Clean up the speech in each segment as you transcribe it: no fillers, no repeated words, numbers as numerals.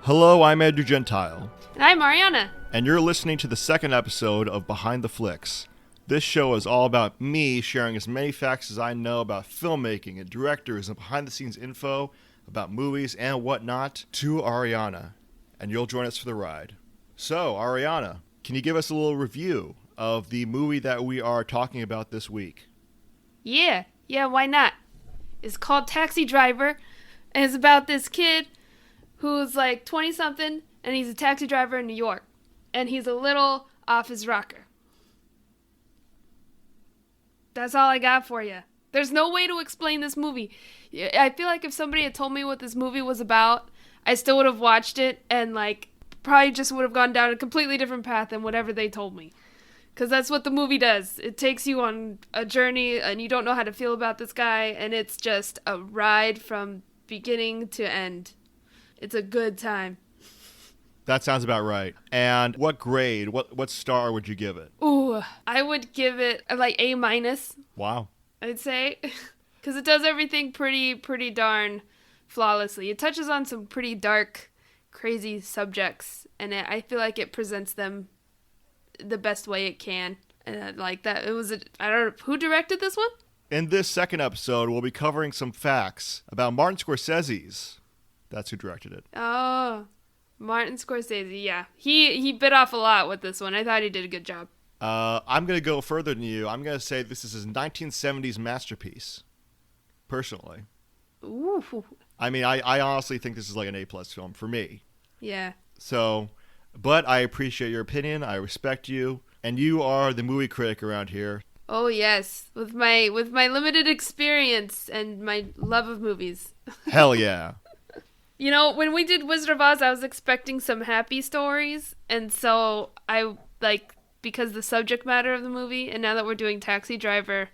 Hello, I'm Andrew Gentile. And I'm Arianna. And you're listening to the second episode of Behind the Flicks. This show is all about me sharing as many facts as I know about filmmaking and directors and behind-the-scenes info about movies and whatnot to Arianna. And you'll join us for the ride. So, Arianna, can you give us a little review of the movie that we are talking about this week? Yeah, why not? It's called Taxi Driver, and it's about this kid who's like 20-something, and he's a taxi driver in New York. And he's a little off his rocker. That's all I got for you. There's no way to explain this movie. I feel like if somebody had told me what this movie was about, I still would have watched it and probably just would have gone down a completely different path than whatever they told me. Because that's what the movie does. It takes you on a journey and you don't know how to feel about this guy, and it's just a ride from beginning to end. It's a good time. That sounds about right. And what grade, what star would you give it? Ooh, I would give it like A-. Wow. I'd say. Because it does everything pretty darn flawlessly. It touches on some pretty dark, crazy subjects, and I feel like it presents them the best way it can. And I like that. I don't know, who directed this one? In this second episode, we'll be covering some facts about Martin Scorsese's. That's who directed it. Oh, Martin Scorsese, yeah. He bit off a lot with this one. I thought he did a good job. I'm going to go further than you. I'm going to say this is his 1970s masterpiece, personally. Ooh. I mean, I honestly think this is like an A-plus film for me. Yeah. So, but I appreciate your opinion. I respect you. And you are the movie critic around here. Oh, yes. With my limited experience and my love of movies. Hell yeah. You know, when we did Wizard of Oz, I was expecting some happy stories. And so I, because the subject matter of the movie, and now that we're doing Taxi Driver,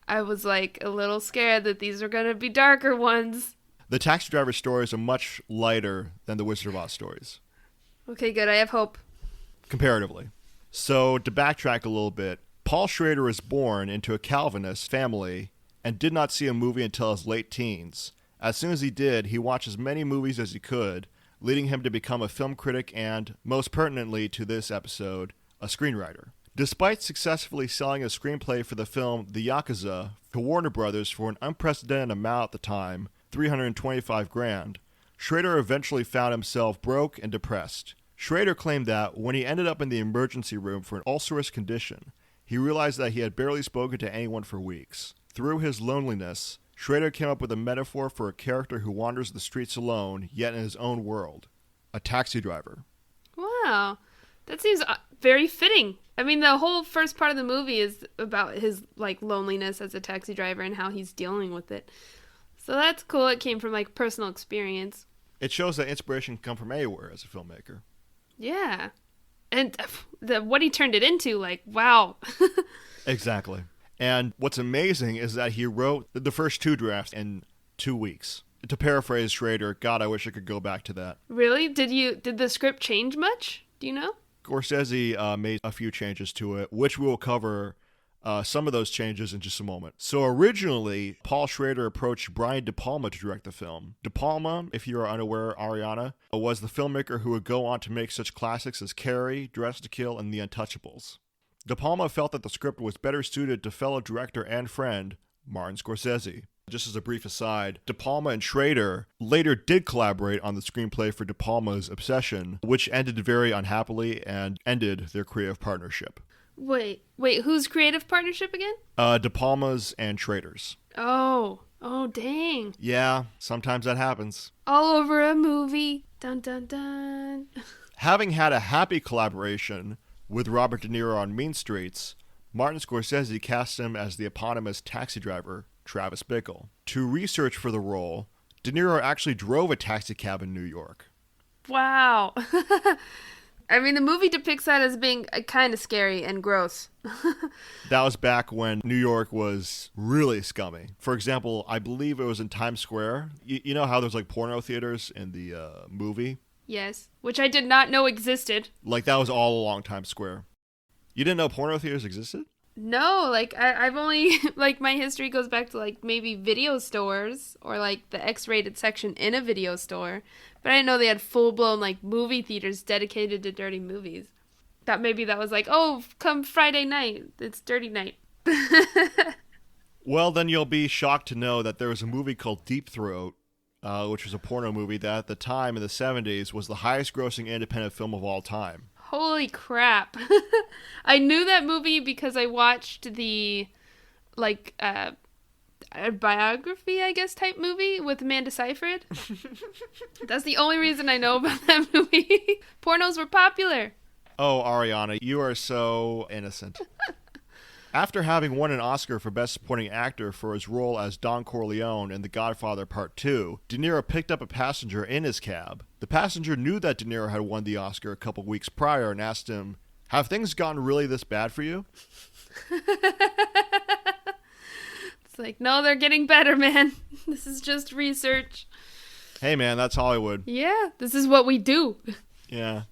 I was a little scared that these are going to be darker ones. The Taxi Driver stories are much lighter than the Wizard of Oz stories. Okay, good. I have hope. Comparatively. So, to backtrack a little bit, Paul Schrader was born into a Calvinist family and did not see a movie until his late teens. As soon as he did, he watched as many movies as he could, leading him to become a film critic and, most pertinently to this episode, a screenwriter. Despite successfully selling a screenplay for the film The Yakuza to Warner Brothers for an unprecedented amount at the time, $325,000, Schrader eventually found himself broke and depressed. Schrader claimed that when he ended up in the emergency room for an ulcerous condition, he realized that he had barely spoken to anyone for weeks. Through his loneliness, Schrader came up with a metaphor for a character who wanders the streets alone, yet in his own world. A taxi driver. Wow. That seems very fitting. I mean, the whole first part of the movie is about his, loneliness as a taxi driver and how he's dealing with it. So that's cool. It came from, personal experience. It shows that inspiration can come from anywhere as a filmmaker. Yeah. And what he turned it into, wow. Exactly. And what's amazing is that he wrote the first two drafts in 2 weeks. To paraphrase Schrader, God, I wish I could go back to that. Really? Did the script change much? Do you know? Scorsese made a few changes to it, which we will cover some of those changes in just a moment. So originally, Paul Schrader approached Brian De Palma to direct the film. De Palma, if you are unaware, Arianna, was the filmmaker who would go on to make such classics as Carrie, Dressed to Kill, and The Untouchables. De Palma felt that the script was better suited to fellow director and friend, Martin Scorsese. Just as a brief aside, De Palma and Schrader later did collaborate on the screenplay for De Palma's Obsession, which ended very unhappily and ended their creative partnership. Wait, whose creative partnership again? De Palma's and Schrader's. Oh, dang. Yeah, sometimes that happens. All over a movie. Dun, dun, dun. Having had a happy collaboration with Robert De Niro on Mean Streets, Martin Scorsese cast him as the eponymous taxi driver, Travis Bickle. To research for the role, De Niro actually drove a taxi cab in New York. Wow. I mean, the movie depicts that as being kind of scary and gross. That was back when New York was really scummy. For example, I believe it was in Times Square. You know how there's porno theaters in the movie? Yes, which I did not know existed. That was all along Times Square. You didn't know porno theaters existed? No, like I've only like my history goes back to like maybe video stores or like the X-rated section in a video store, but I didn't know they had full-blown like movie theaters dedicated to dirty movies. That maybe that was like, oh, come Friday night, it's dirty night. Well, then you'll be shocked to know that there was a movie called Deep Throat, which was a porno movie that at the time in the 70s was the highest grossing independent film of all time. Holy crap. I knew that movie because I watched the like a biography, I guess, type movie with Amanda Seyfried. That's the only reason I know about that movie. Pornos were popular. Oh, Arianna, you are so innocent. After having won an Oscar for Best Supporting Actor for his role as Don Corleone in The Godfather Part 2, De Niro picked up a passenger in his cab. The passenger knew that De Niro had won the Oscar a couple weeks prior and asked him, "Have things gotten really this bad for you?" It's like, no, they're getting better, man. This is just research. Hey, man, that's Hollywood. Yeah, this is what we do. Yeah.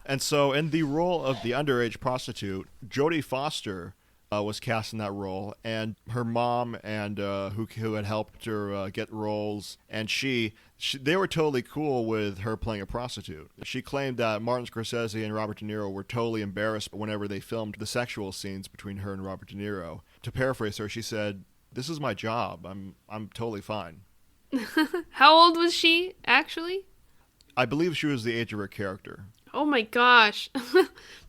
And so in the role of the underage prostitute, Jodie Foster was cast in that role, and her mom and who had helped her get roles, and they were totally cool with her playing a prostitute. She claimed that Martin Scorsese and Robert De Niro were totally embarrassed whenever they filmed the sexual scenes between her and Robert De Niro. To paraphrase her, she said, "This is my job. I'm totally fine." How old was she, actually? I believe she was the age of her character. Oh my gosh.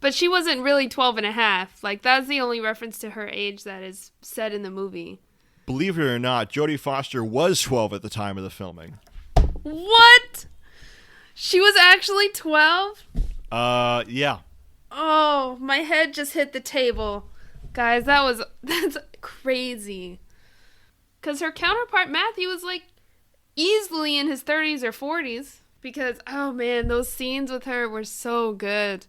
But she wasn't really 12 and a half. Like, that's the only reference to her age that is said in the movie. Believe it or not, Jodie Foster was 12 at the time of the filming. What? She was actually 12? Yeah. Oh, my head just hit the table. Guys, that's crazy. Because her counterpart, Matthew, was like easily in his 30s or 40s. Because, oh man, those scenes with her were so good.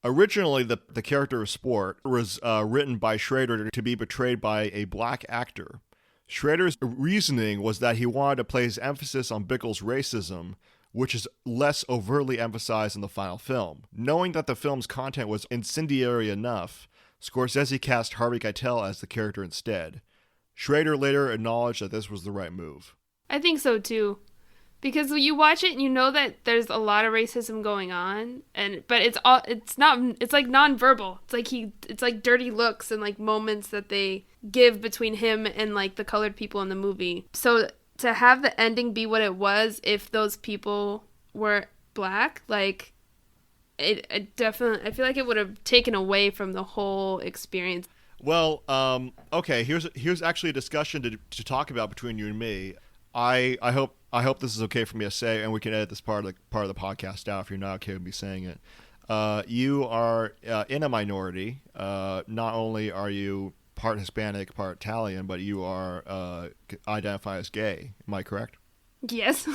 Originally, the character of Sport was written by Schrader to be portrayed by a black actor. Schrader's reasoning was that he wanted to place emphasis on Bickle's racism, which is less overtly emphasized in the final film. Knowing that the film's content was incendiary enough, Scorsese cast Harvey Keitel as the character instead. Schrader later acknowledged that this was the right move. I think so too. Because you watch it and you know that there's a lot of racism going on, but it's like nonverbal. It's like dirty looks and like moments that they give between him and like the colored people in the movie. So to have the ending be what it was, if those people were black, like it definitely, I feel like it would have taken away from the whole experience. Well, okay, here's actually a discussion to talk about between you and me. I hope this is okay for me to say, and we can edit this part of the podcast out if you're not okay with me saying it. You are in a minority. Not only are you part Hispanic, part Italian, but you are identify as gay. Am I correct? Yes.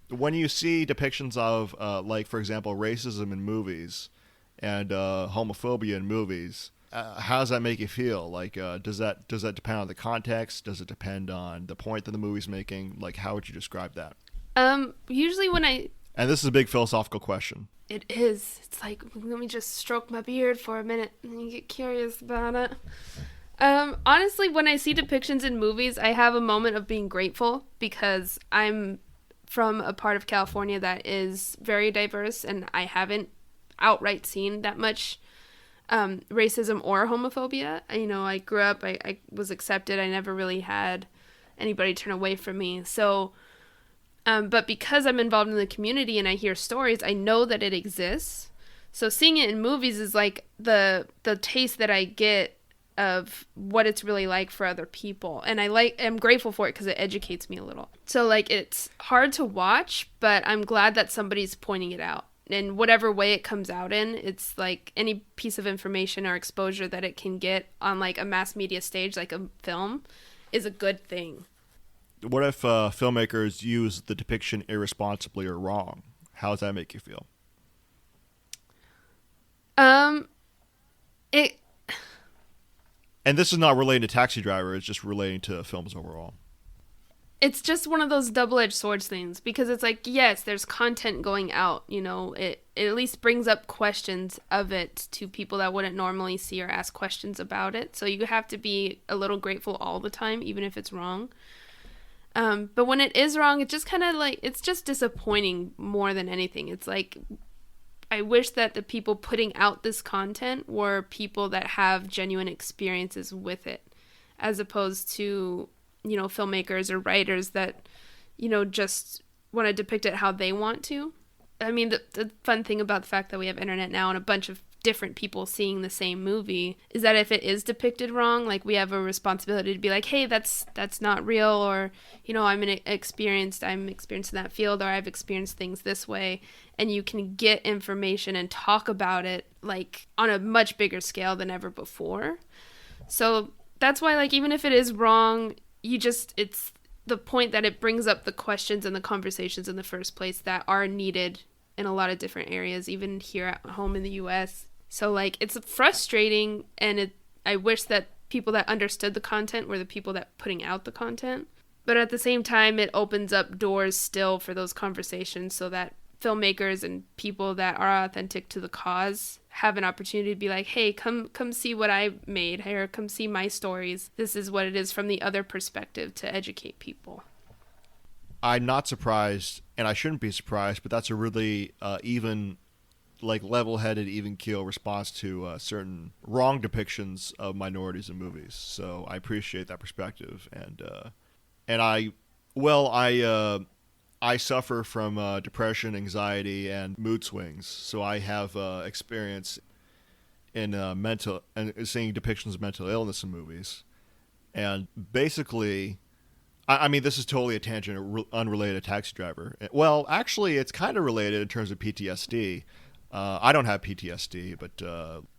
When you see depictions of, like, for example, racism in movies and homophobia in movies, how does that make you feel? Like, does that depend on the context? Does it depend on the point that the movie's making? Like, how would you describe that? Usually when And this is a big philosophical question. It is. It's like, let me just stroke my beard for a minute and get curious about it. Honestly, when I see depictions in movies, I have a moment of being grateful because I'm from a part of California that is very diverse, and I haven't outright seen that much racism or homophobia. You know, I grew up, I was accepted. I never really had anybody turn away from me. So, but because I'm involved in the community and I hear stories, I know that it exists. So seeing it in movies is like the taste that I get of what it's really like for other people. And I'm grateful for it because it educates me a little. So like, it's hard to watch, but I'm glad that somebody's pointing it out. In whatever way it comes out in, it's like any piece of information or exposure that it can get on like a mass media stage, like a film, is a good thing. What if filmmakers use the depiction irresponsibly or wrong? How does that make you feel? And this is not relating to Taxi Driver, it's just relating to films overall. it's just one of those double-edged swords things, because it's like, yes, there's content going out, it at least brings up questions of it to people that wouldn't normally see or ask questions about it. So you have to be a little grateful all the time, even if it's wrong. But when it is wrong, it just kind of like, it's just disappointing more than anything. It's like, I wish that the people putting out this content were people that have genuine experiences with it, as opposed to, filmmakers or writers that, just want to depict it how they want to. I mean, the fun thing about the fact that we have internet now and a bunch of different people seeing the same movie is that if it is depicted wrong, like, we have a responsibility to be like, hey, that's not real, or, I'm experienced in that field, or I've experienced things this way, and you can get information and talk about it, like, on a much bigger scale than ever before. So that's why, like, even if it is wrong, it's the point that it brings up the questions and the conversations in the first place that are needed in a lot of different areas, even here at home in the US. So, like, it's frustrating, and I wish that people that understood the content were the people that putting out the content. But at the same time, it opens up doors still for those conversations so that filmmakers and people that are authentic to the cause have an opportunity to be like, hey, come see what I made, or come see my stories. This is what it is from the other perspective, to educate people. I'm not surprised, and I shouldn't be surprised, but that's a really even, like, level-headed, even-keel response to certain wrong depictions of minorities in movies. So I appreciate that perspective, and I suffer from depression, anxiety, and mood swings. So I have experience in seeing depictions of mental illness in movies, and basically, I mean, this is totally a tangent, unrelated to Taxi Driver. Well, actually, it's kind of related in terms of PTSD. I don't have PTSD, but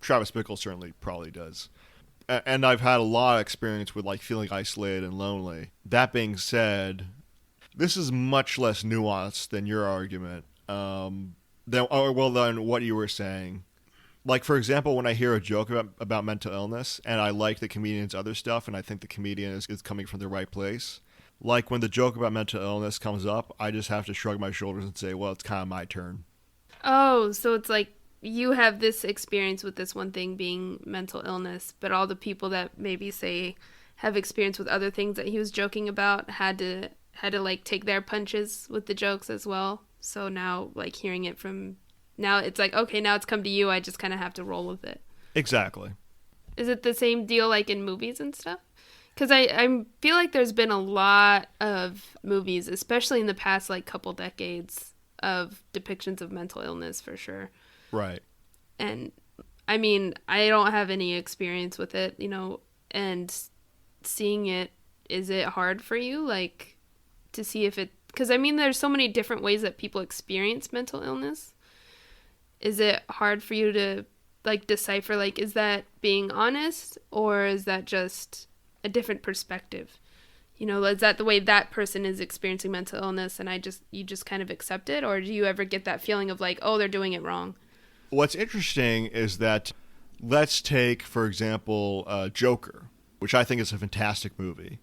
Travis Bickle certainly probably does. And I've had a lot of experience with, like, feeling isolated and lonely. That being said, this is much less nuanced than your argument, than what you were saying. Like, for example, when I hear a joke about mental illness, and I like the comedian's other stuff, and I think the comedian is coming from the right place, like, when the joke about mental illness comes up, I just have to shrug my shoulders and say, well, it's kind of my turn. Oh, so it's like you have this experience with this one thing being mental illness, but all the people that maybe, say, have experience with other things that he was joking about had to like take their punches with the jokes as well. So now, like, hearing it from now, it's like, okay, now it's come to you, I just kind of have to roll with it. Exactly. Is it the same deal, like, in movies and stuff? Because I feel like there's been a lot of movies, especially in the past, like, couple decades, of depictions of mental illness, for sure. Right. And I mean, I don't have any experience with it, and seeing it, is it hard for you, like, to see if it, because I mean, there's so many different ways that people experience mental illness. Is it hard for you to, like, decipher, like, is that being honest, or is that just a different perspective? Is that the way that person is experiencing mental illness, and you just kind of accept it? Or do you ever get that feeling of, like, oh, they're doing it wrong? What's interesting is that, let's take, for example, Joker, which I think is a fantastic movie.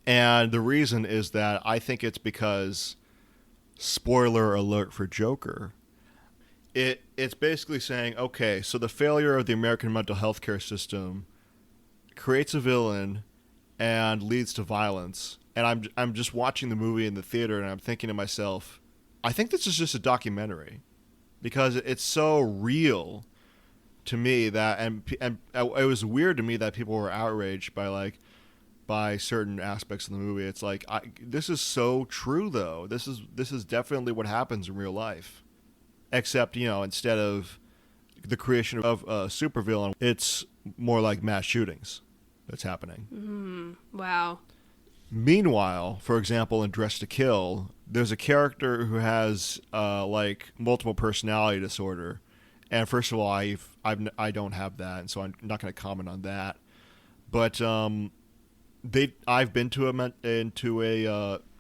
And the reason is that I think it's because, spoiler alert for Joker, it's basically saying, okay, so the failure of the American mental health care system creates a villain and leads to violence. And I'm just watching the movie in the theater, and I'm thinking to myself, I think this is just a documentary, because it's so real to me that, and it was weird to me that people were outraged by certain aspects of the movie. It's like, this is so true, though. This is definitely what happens in real life, except, instead of the creation of a supervillain, it's more like mass shootings that's happening. Mm-hmm. Wow. Meanwhile, for example, in Dress to Kill, there's a character who has multiple personality disorder, and first of all, I don't have that, and so I'm not going to comment on that. But I've been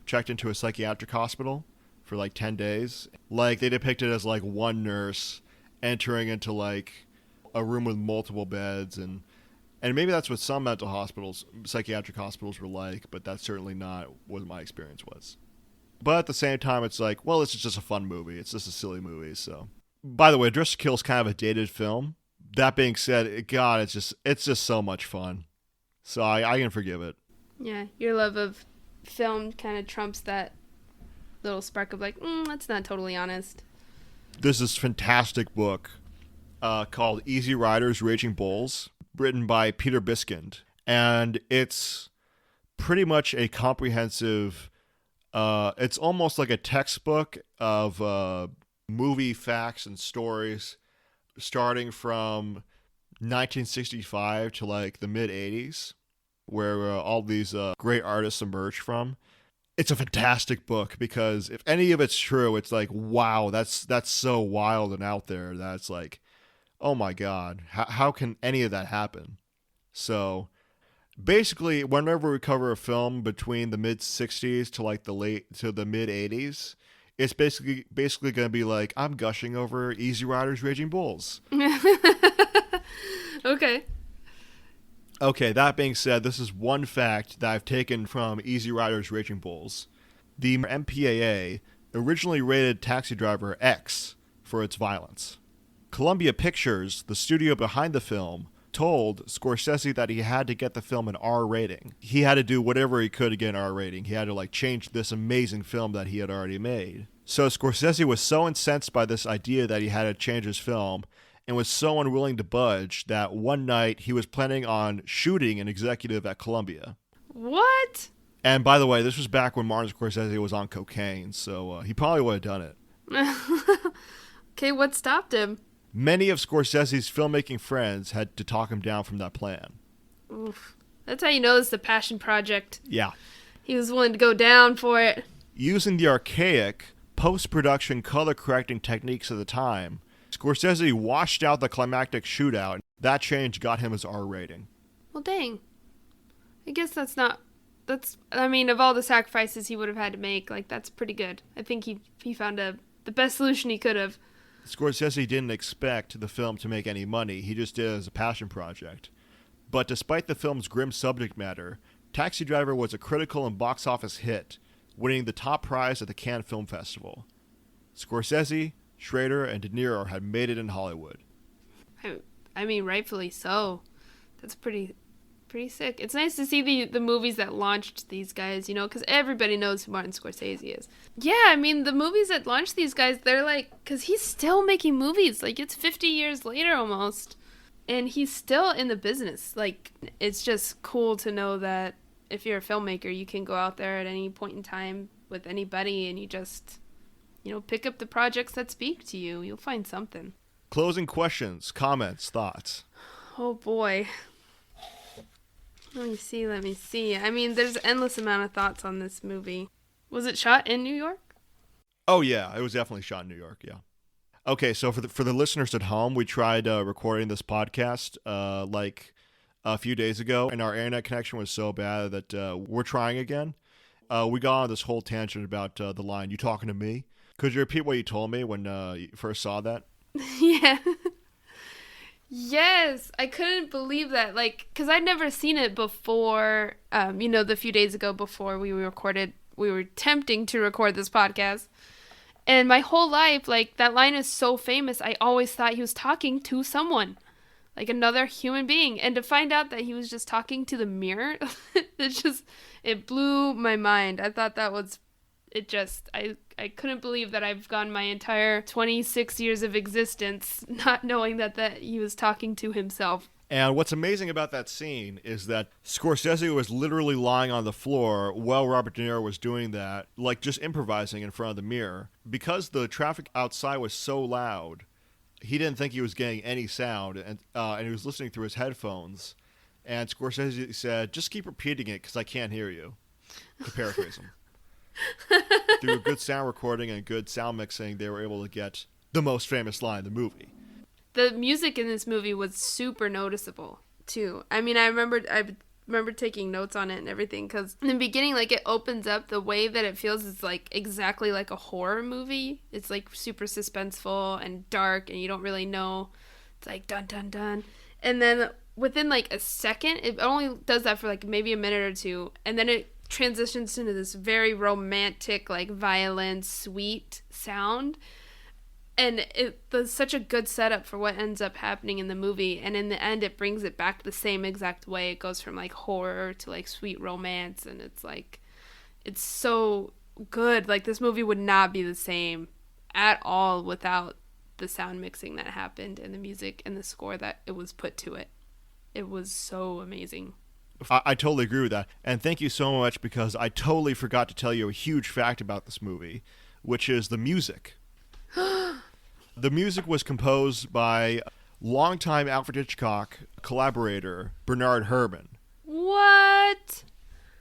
checked into a psychiatric hospital for like 10 days. Like, they depict it as like one nurse entering into like a room with multiple beds, and And maybe that's what some mental hospitals, psychiatric hospitals were like, but that's certainly not what my experience was. But at the same time, it's like, well, this is just a fun movie. It's just a silly movie, so. By the way, Dress to Kill is kind of a dated film. That being said, God, it's just so much fun. So I can forgive it. Yeah, your love of film kind of trumps that little spark of like, that's not totally honest. There's this fantastic book called Easy Riders, Raging Bulls, written by Peter Biskind. And it's pretty much a comprehensive, it's almost like a textbook of movie facts and stories starting from 1965 to like the mid 80s, where all these great artists emerged from. It's a fantastic book because if any of it's true, it's like, wow, that's so wild and out there. That's like, oh my God, how can any of that happen? So basically, whenever we cover a film between the mid 60s to like the mid 80s, it's basically going to be like, I'm gushing over Easy Riders, Raging Bulls. Okay. Okay, that being said, this is one fact that I've taken from Easy Riders, Raging Bulls. The MPAA originally rated Taxi Driver X for its violence. Columbia Pictures, the studio behind the film, told Scorsese that he had to get the film an R rating. He had to do whatever he could to get an R rating. He had to change this amazing film that he had already made. So Scorsese was so incensed by this idea that he had to change his film and was so unwilling to budge that one night he was planning on shooting an executive at Columbia. What? And by the way, this was back when Martin Scorsese was on cocaine, so he probably would have done it. Okay, what stopped him? Many of Scorsese's filmmaking friends had to talk him down from that plan. Oof. That's how you know it's the passion project. Yeah. He was willing to go down for it. Using the archaic post-production color correcting techniques of the time, Scorsese washed out the climactic shootout. That change got him his R rating. Well, dang. I guess that's of all the sacrifices he would have had to make, that's pretty good. I think he found the best solution he could have. Scorsese didn't expect the film to make any money. He just did it as a passion project. But despite the film's grim subject matter, Taxi Driver was a critical and box office hit, winning the top prize at the Cannes Film Festival. Scorsese, Schrader, and De Niro had made it in Hollywood. I mean, rightfully so. That's pretty sick. It's nice to see the movies that launched these guys, because everybody knows who Martin Scorsese is. Yeah, I mean, the movies that launched these guys, they're because he's still making movies. It's 50 years later almost, and he's still in the business. It's just cool to know that if you're a filmmaker, you can go out there at any point in time with anybody and you just, pick up the projects that speak to you. You'll find something. Closing questions, comments, thoughts. Oh boy. Let me see. I mean, there's an endless amount of thoughts on this movie. Was it shot in New York? Oh yeah, it was definitely shot in New York, yeah. Okay, so for the listeners at home, we tried recording this podcast a few days ago, and our internet connection was so bad that we're trying again. We got on this whole tangent about the line, "You talking to me?" Could you repeat what you told me when you first saw that? Yeah. Yes, I couldn't believe that. Because I'd never seen it before, the few days ago before we were attempting to record this podcast. And my whole life, that line is so famous, I always thought he was talking to someone, another human being. And to find out that he was just talking to the mirror, it blew my mind. I thought that was, I couldn't believe that I've gone my entire 26 years of existence not knowing that he was talking to himself. And what's amazing about that scene is that Scorsese was literally lying on the floor while Robert De Niro was doing that, just improvising in front of the mirror. Because the traffic outside was so loud, he didn't think he was getting any sound, and he was listening through his headphones. And Scorsese said, "Just keep repeating it because I can't hear you," to paraphrase him. Through good sound recording and good sound mixing, they were able to get the most famous line in the movie. The music in this movie was super noticeable, too. I mean, I remember taking notes on it and everything, because in the beginning, it opens up, the way that it feels is, exactly like a horror movie. It's, super suspenseful and dark, and you don't really know. It's dun, dun, dun. And then within like a second, it only does that for like maybe a minute or two, and then it transitions into this very romantic, like violin, sweet sound. And it's such a good setup for what ends up happening in the movie. And in the end, it brings it back the same exact way. It goes from like horror to like sweet romance. And it's like, it's so good. Like, this movie would not be the same at all without the sound mixing that happened and the music and the score that it was put to it. It was so amazing. I totally agree with that. And thank you so much, because I totally forgot to tell you a huge fact about this movie, which is the music. The music was composed by longtime Alfred Hitchcock collaborator Bernard Herrmann. What?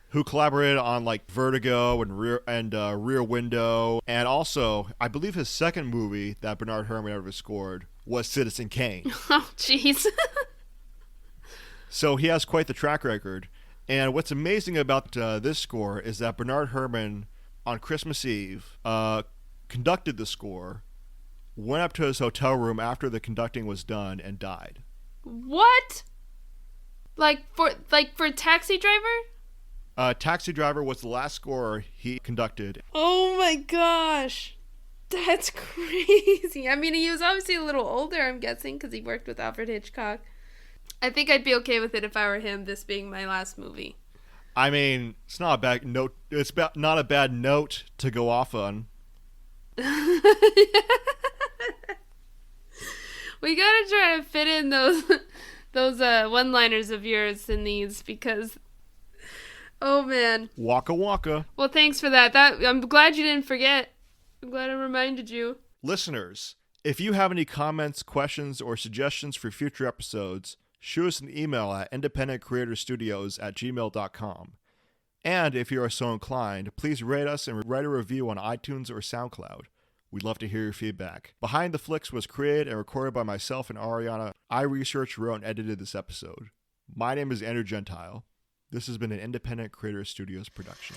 Who collaborated on like Vertigo and Rear Window, and also I believe his second movie that Bernard Herrmann ever scored was Citizen Kane. Oh, jeez. So he has quite the track record. And what's amazing about this score is that Bernard Herrmann on Christmas Eve conducted the score, went up to his hotel room after the conducting was done, and died. What? Like for Taxi Driver? Taxi Driver was the last score he conducted. Oh my gosh. That's crazy. I mean, he was obviously a little older, I'm guessing, because he worked with Alfred Hitchcock. I think I'd be okay with it if I were him, this being my last movie. I mean, it's not a bad note. It's not a bad note to go off on. We gotta try to fit in those one-liners of yours in these, because, oh man. Waka waka. Well, thanks for that. I'm glad you didn't forget. I'm glad I reminded you. Listeners, if you have any comments, questions, or suggestions for future episodes, shoot us an email at independentcreatorstudios@gmail.com. And if you are so inclined, please rate us and write a review on iTunes or SoundCloud. We'd love to hear your feedback. Behind the Flicks was created and recorded by myself and Arianna. I researched, wrote, and edited this episode. My name is Andrew Gentile. This has been an Independent Creator Studios production.